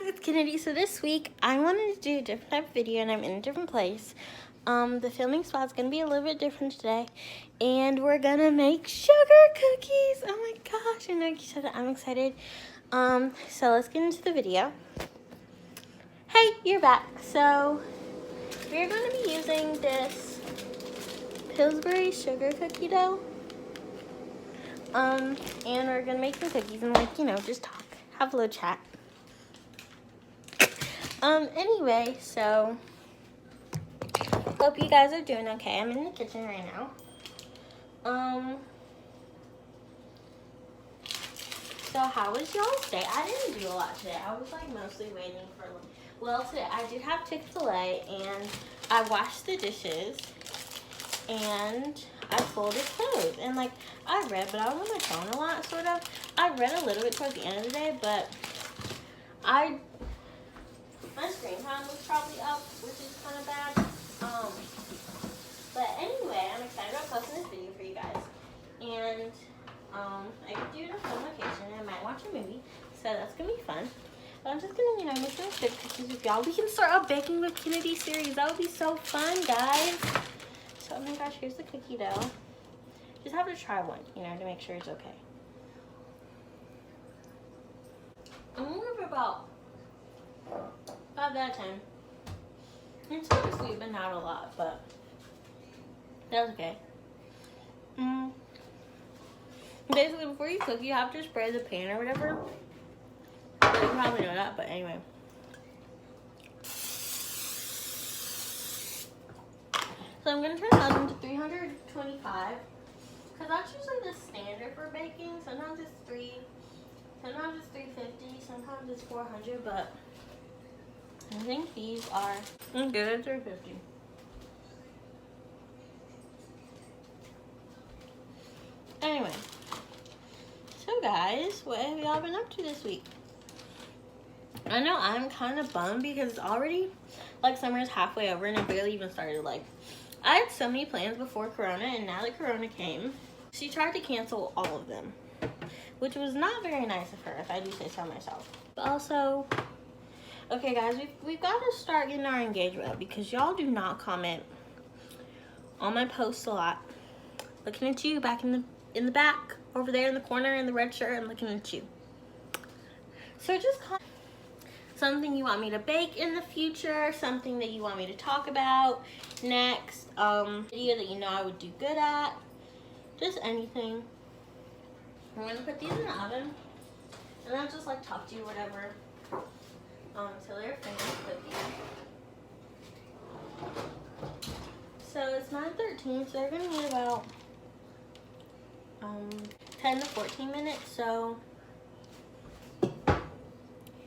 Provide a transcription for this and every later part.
it's Kennedy. So this week I wanted to do a different type of video and I'm in a different place. The filming spot's gonna be a little bit different today, and we're gonna make sugar cookies. Oh my gosh, I know you said that. I'm excited. So let's get into the video. Hey, you're back. So we're gonna be using this Pillsbury sugar cookie dough. And we're gonna make some cookies and just talk, have a little chat. Anyway, so hope you guys are doing okay. I'm in the kitchen right now. So how was y'all's day? I didn't do a lot today. I was like mostly waiting for, well, today I did have Chick-fil-A and I washed the dishes and I folded clothes and like I read, but I was on my phone a lot, sort of. I read a little bit towards the end of the day, but my screen time was probably up, which is kind of bad. But anyway, I'm excited about posting this video for you guys. And I could do it in a fun location and I might watch a movie, so that's gonna be fun. But I'm just gonna, make some good cookies with y'all. We can start a baking with Kennedy series. That would be so fun, guys. So oh my gosh, here's the cookie dough. Just have to try one, to make sure it's okay. I'm gonna give it about 5 out of 10. It's sort of sweet, but not a lot, but that's okay. Basically, before you cook, you have to spray the pan or whatever. But you probably know that, but anyway. So I'm gonna turn the oven to 325, because that's usually the standard for baking. Sometimes it's 350, sometimes it's 400, but I think these are good at 350. Anyway, so guys, what have y'all been up to this week? I know I'm kind of bummed because it's already like summer is halfway over and it barely even started. Like, I had so many plans before Corona, and now that Corona came, she tried to cancel all of them, which was not very nice of her, if I do say so myself. But also, okay guys, we've got to start getting our engagement up because y'all do not comment on my posts a lot. Looking at you back in the back, over there in the corner in the red shirt, I'm looking at you. So just comment something you want me to bake in the future, something that you want me to talk about next, video that you know I would do good at, just anything. I'm gonna put these in the oven and I'll just like talk to you whatever until they're finished cooking. So it's 9:13, so they're gonna need about 10 to 14 minutes. So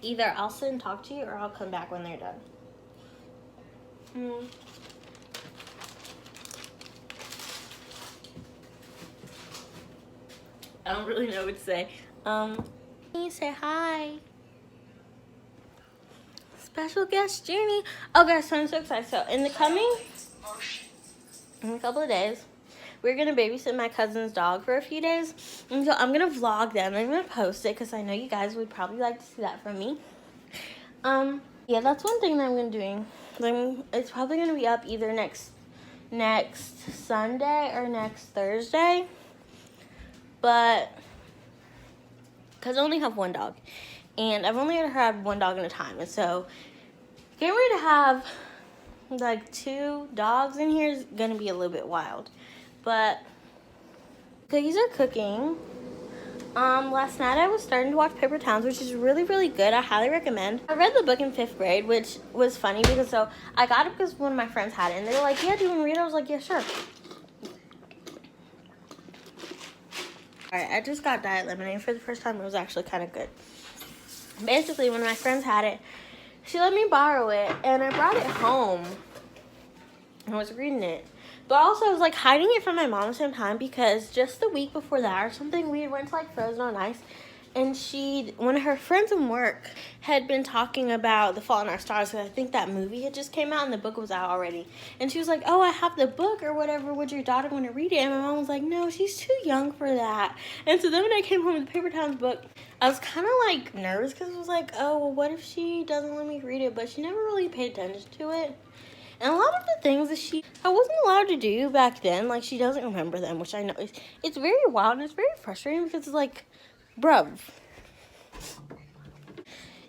either I'll sit and talk to you or I'll come back when they're done. I don't really know what to say. Can you say hi? Special guest Junie. Oh guys, so I'm so excited. So in a couple of days, we're gonna babysit my cousin's dog for a few days. And so I'm gonna vlog them. I'm gonna post it because I know you guys would probably like to see that from me. Yeah, that's one thing that I'm gonna do. It's probably gonna be up either next Sunday or next Thursday. But because I only have one dog, and I've only ever had one dog at a time, and so getting ready to have like 2 dogs in here is gonna be a little bit wild. But cookies are cooking. Last night I was starting to watch Paper Towns, which is really, really good. I highly recommend. I read the book in 5th grade, which was funny because so I got it because one of my friends had it, and they were like, "Yeah, do you want to read it?" I was like, "Yeah, sure." Alright, I just got diet lemonade for the first time. It was actually kind of good. Basically, when my friends had it, she let me borrow it, and I brought it home. I was reading it. But also, I was like hiding it from my mom at the same time because just the week before that or something, we went to like Frozen on Ice, And one of her friends from work had been talking about The Fault in Our Stars, because I think that movie had just came out and the book was out already. And she was like, oh, I have the book or whatever. Would your daughter want to read it? And my mom was like, no, she's too young for that. And so then when I came home with the Paper Towns book, I was kind of like nervous because it was like, oh, well, what if she doesn't let me read it? But she never really paid attention to it. And a lot of the things that I wasn't allowed to do back then, like, she doesn't remember them, which I know it's very wild and it's very frustrating because it's like, bruv,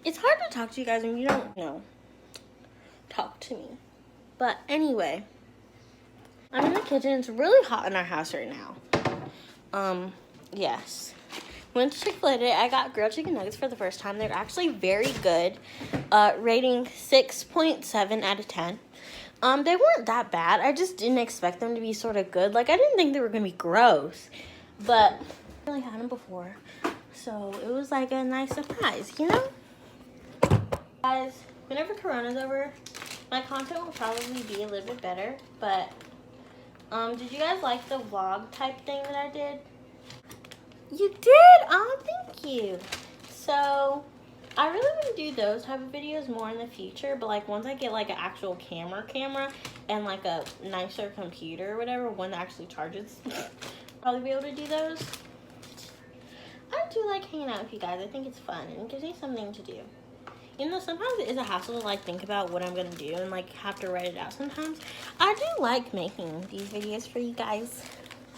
it's hard to talk to you guys when you don't talk to me. But anyway, I'm in the kitchen. It's really hot in our house right now. Yes. Went to Chick-fil-A today. I got grilled chicken nuggets for the first time. They're actually very good. Rating 6.7 out of 10. They weren't that bad. I just didn't expect them to be sort of good. Like, I didn't think they were going to be gross. But I really had them before. So it was like a nice surprise, you know? Guys, whenever Corona's over, my content will probably be a little bit better. But, did you guys like the vlog type thing that I did? You did? Oh, thank you. So, I really want to do those type of videos more in the future, but like once I get like an actual camera and like a nicer computer or whatever, one that actually charges, I'll probably be able to do those. I do like hanging out with you guys. I think it's fun and it gives me something to do. You know, sometimes it is a hassle to like think about what I'm gonna do and like have to write it out sometimes. I do like making these videos for you guys.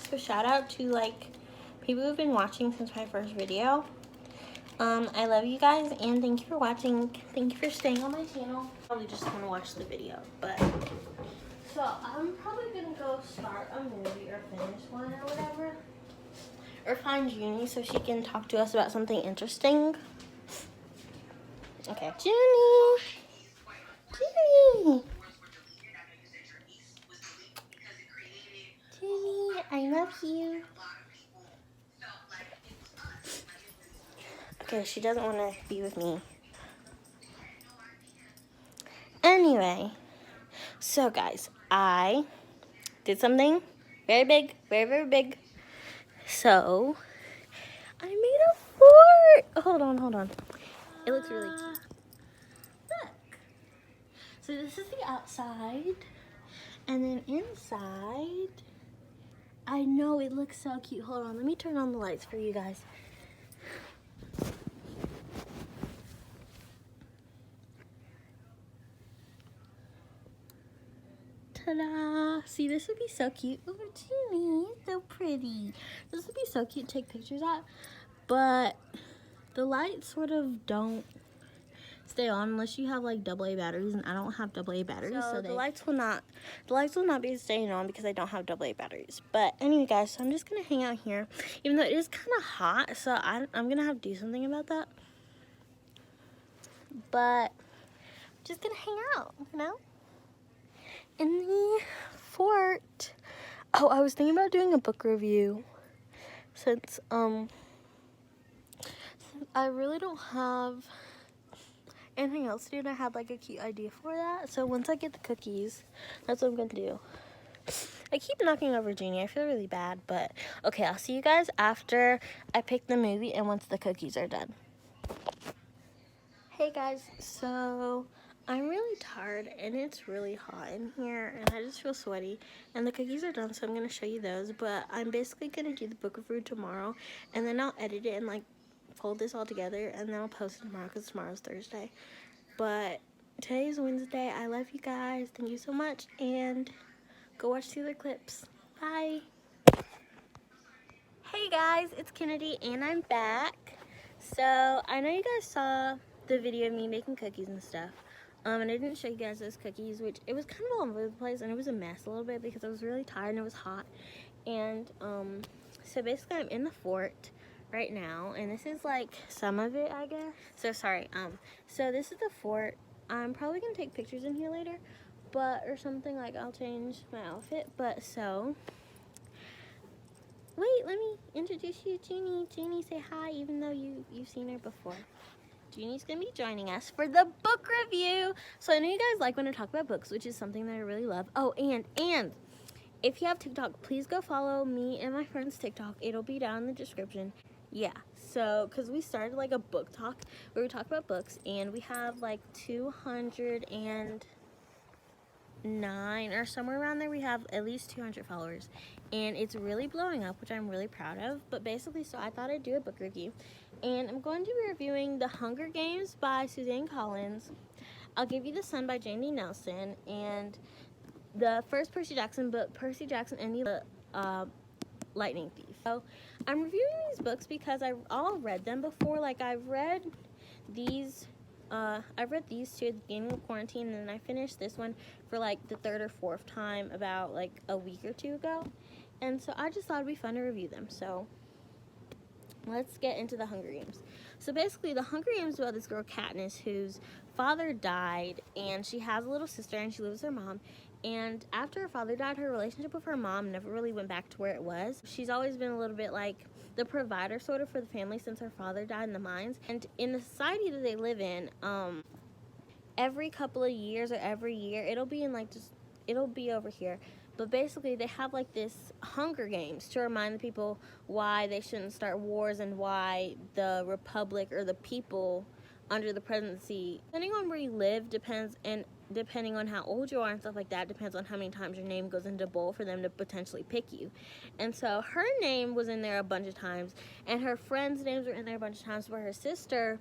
So shout out to like people who've been watching since my first video. I love you guys and thank you for watching. Thank you for staying on my channel. Probably just want to watch the video, but so I'm probably gonna go start a movie or finish one or whatever, or find Junie so she can talk to us about something interesting. Okay, Junie, I love you. Okay, she doesn't want to be with me. Anyway, so guys, I did something very big, very, very big. So, I made a fort. Hold on. It looks really cute. Look. So this is the outside. And then inside, I know it looks so cute. Hold on, let me turn on the lights for you guys. Ta-da! See, this would be so cute. Oh, Junie, so pretty. This would be so cute to take pictures at, but the lights sort of don't stay on unless you have like AA batteries, and I don't have AA batteries, so the lights will not be staying on because I don't have AA batteries. But anyway, guys, so I'm just gonna hang out here, even though it is kind of hot, so I'm gonna have to do something about that. But I'm just gonna hang out, you know, in the fort. Oh, I was thinking about doing a book review since I really don't have anything else to do, and I had like a cute idea for that. So once I get the cookies, that's what I'm gonna do. I keep knocking over Junie. I feel really bad, but okay, I'll see you guys after I pick the movie and once the cookies are done. Hey guys, so I'm really tired and it's really hot in here and I just feel sweaty, and the cookies are done, so I'm going to show you those. But I'm basically going to do the book review tomorrow, and then I'll edit it and like fold this all together, and then I'll post it tomorrow because tomorrow's Thursday. But today's Wednesday. I love you guys. Thank you so much, and go watch the other clips. Bye. Hey guys, it's Kennedy and I'm back. So I know you guys saw the video of me making cookies and stuff. And I didn't show you guys those cookies, which it was kind of all over the place and it was a mess a little bit because I was really tired and it was hot. And so basically I'm in the fort right now, and this is like some of it, I guess. So sorry. So this is the fort. I'm probably gonna take pictures in here later, or something, like I'll change my outfit. But so wait, let me introduce you to Junie. Junie, say hi, even though you've seen her before. Junie's gonna be joining us for the book review. So I know you guys like when I talk about books, which is something that I really love. Oh, and if you have TikTok, please go follow me and my friend's TikTok. It'll be down in the description. Yeah, so because we started like a book talk where we talk about books, and we have like 209 or somewhere around there. We have at least 200 followers, and it's really blowing up, which I'm really proud of. But basically, so I thought I'd do a book review, and I'm going to be reviewing The Hunger Games by Suzanne Collins. I'll Give You the Sun by Jane Nelson, and the first Percy Jackson book, Percy Jackson and the Lightning Thief. So I'm reviewing these books because I've all read them before. Like I've read these two at the beginning of quarantine, and then I finished this one for like the third or fourth time about like a week or two ago. And so I just thought it'd be fun to review them. So let's get into The Hunger Games. So basically, The Hunger Games is about this girl, Katniss, whose father died, and she has a little sister, and she lives with her mom. And after her father died, her relationship with her mom never really went back to where it was. She's always been a little bit like the provider sort of for the family since her father died in the mines. And in the society that they live in, every couple of years or every year, it'll be over here. But basically, they have like this Hunger Games to remind the people why they shouldn't start wars and why the Republic or the people under the presidency, depending on where you live, depending on how old you are and stuff like that, depends on how many times your name goes into bowl for them to potentially pick you. And so her name was in there a bunch of times, and her friends' names were in there a bunch of times, but her sister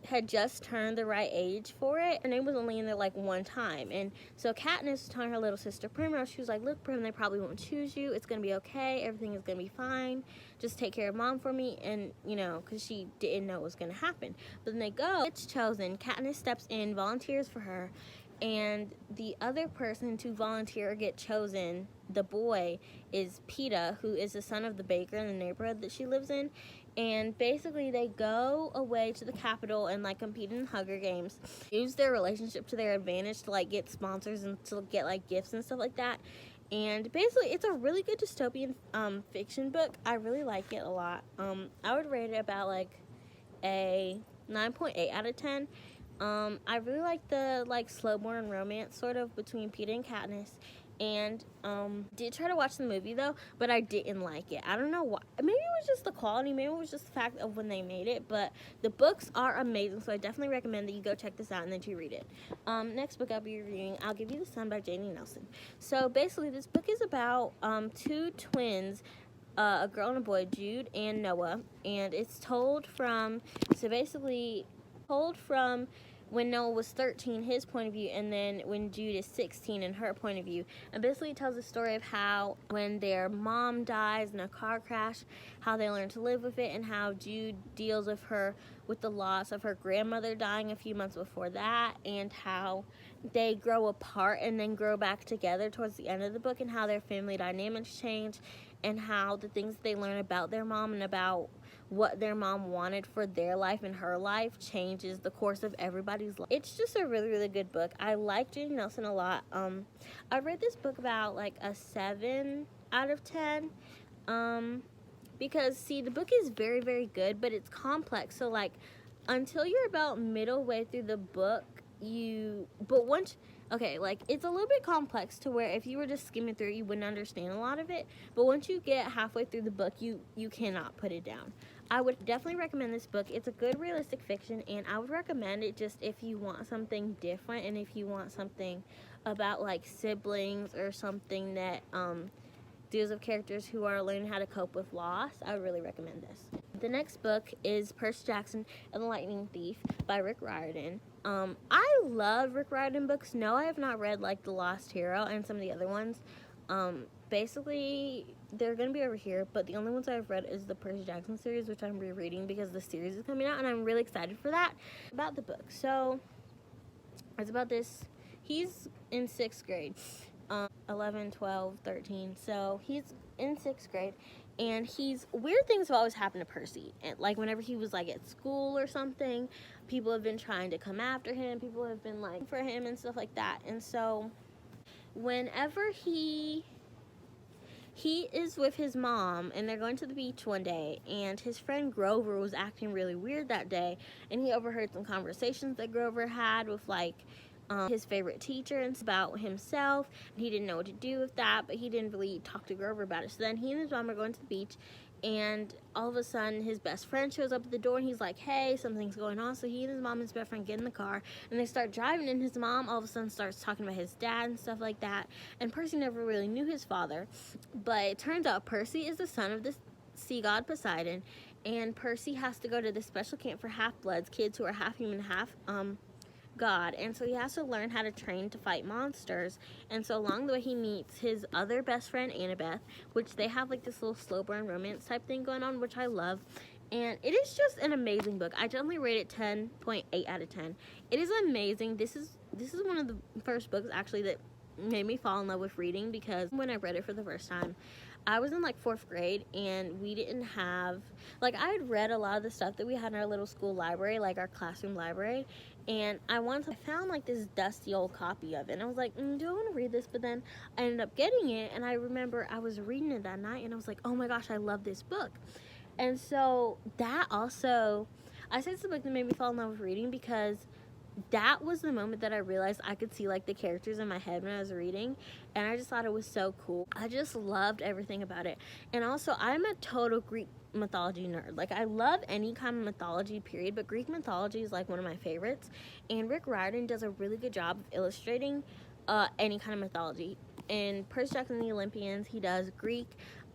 had just turned the right age for it. Her name was only in there like one time. And so Katniss was telling her little sister Primrose, she was like, look, Prim, they probably won't choose you. It's gonna be okay. Everything is gonna be fine. Just take care of mom for me. And because she didn't know what was gonna happen. But then they go, it's chosen. Katniss steps in, volunteers for her, and the other person to volunteer or get chosen, the boy, is Peeta, who is the son of the baker in the neighborhood that she lives in. And basically they go away to the Capitol and like compete in Hunger Games, use their relationship to their advantage to like get sponsors and to get like gifts and stuff like that. And basically it's a really good dystopian fiction book. I really like it a lot. I would rate it about like a 9.8 out of 10. I really like the like slow burn romance sort of between Peeta and Katniss. And did try to watch the movie though, but I didn't like it. I don't know why. Maybe it was just the quality, maybe it was just the fact of when they made it, but the books are amazing, so I definitely recommend that you go check this out and then you read it. Next book I'll be reviewing, I'll Give You the Sun by Jane Nelson. So basically this book is about two twins, a girl and a boy, Jude and Noah, and it's told from when Noah was 13, his point of view, and then when Jude is 16 and her point of view. And basically it tells the story of how when their mom dies in a car crash, how they learn to live with it, and how Jude deals with the loss of her grandmother dying a few months before that, and how they grow apart and then grow back together towards the end of the book, and how their family dynamics change, and how the things they learn about their mom and about what their mom wanted for their life and her life changes the course of everybody's life. It's just a really, really good book. I like Jane Nelson a lot. I read this book about like a 7 out of 10. Because see, the book is very, very good, but it's complex. So like until you're about middle way through the book, like it's a little bit complex to where if you were just skimming through, you wouldn't understand a lot of it. But once you get halfway through the book, you cannot put it down. I would definitely recommend this book. It's a good realistic fiction, and I would recommend it just if you want something different and if you want something about like siblings or something that deals with characters who are learning how to cope with loss. I would really recommend this. The next book is Percy Jackson and the Lightning Thief by Rick Riordan. I love Rick Riordan books. No, I have not read like The Lost Hero and some of the other ones. Basically, they're going to be over here, but the only ones I've read is the Percy Jackson series, which I'm rereading because the series is coming out, and I'm really excited for that. About the book. So, it's about this. He's in 6th grade. 11, 12, 13. So, he's in 6th grade, and weird things have always happened to Percy. And like whenever he was like at school or something, people have been trying to come after him. People have been like for him and stuff like that. And so, whenever he is with his mom and they're going to the beach one day, and his friend Grover was acting really weird that day, and he overheard some conversations that Grover had with like his favorite teacher and about himself. He didn't know what to do with that, but he didn't really talk to Grover about it. So then he and his mom are going to the beach, and all of a sudden his best friend shows up at the door and he's like, hey, something's going on. So he and his mom and his best friend get in the car and they start driving, and his mom all of a sudden starts talking about his dad and stuff like that. And Percy never really knew his father, but it turns out Percy is the son of the sea god Poseidon, and Percy has to go to this special camp for half-bloods, kids who are half human, half god, and so he has to learn how to train to fight monsters. And so along the way he meets his other best friend Annabeth, which they have like this little slow burn romance type thing going on, which I love. And it is just an amazing book. I generally rate it 10.8 out of 10. It is amazing. This is one of the first books actually that made me fall in love with reading, because when I read it for the first time, I was in like 4th grade, and we didn't have, like, I had read a lot of the stuff that we had in our little school library, like our classroom library, and I found like this dusty old copy of it, and I was like, do I want to read this? But then I ended up getting it, and I remember I was reading it that night, and I was like, oh my gosh, I love this book. And so that also, I say it's the book that made me fall in love with reading, because that was the moment that I realized I could see like the characters in my head when I was reading, and I just thought it was so cool. I just loved everything about it. And also, I'm a total Greek mythology nerd. Like, I love any kind of mythology, period, but Greek mythology is like one of my favorites, and Rick Riordan does a really good job of illustrating any kind of mythology. In Percy Jackson and the Olympians, he does Greek.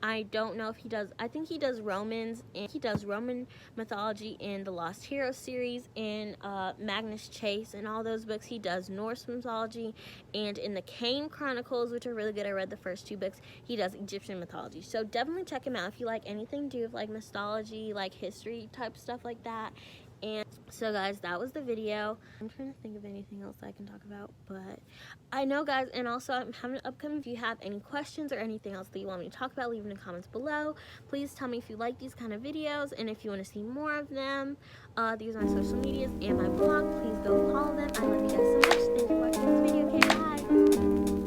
I don't know if he does, I think he does Romans, and he does Roman mythology in the Lost Heroes series, in Magnus Chase and all those books. He does Norse mythology, and in the Kane Chronicles, which are really good, I read the first 2 books, he does Egyptian mythology. So definitely check him out if you like anything to do with like mythology, like history type stuff like that. And so guys, that was the video. I'm trying to think of anything else I can talk about, but I know guys, and also I'm having an upcoming, if you have any questions or anything else that you want me to talk about, leave it in the comments below. Please tell me if you like these kind of videos, and if you want to see more of them. These are my social medias and my blog. Please go follow them. I love you guys so much. Thank you for watching this video. Okay, bye.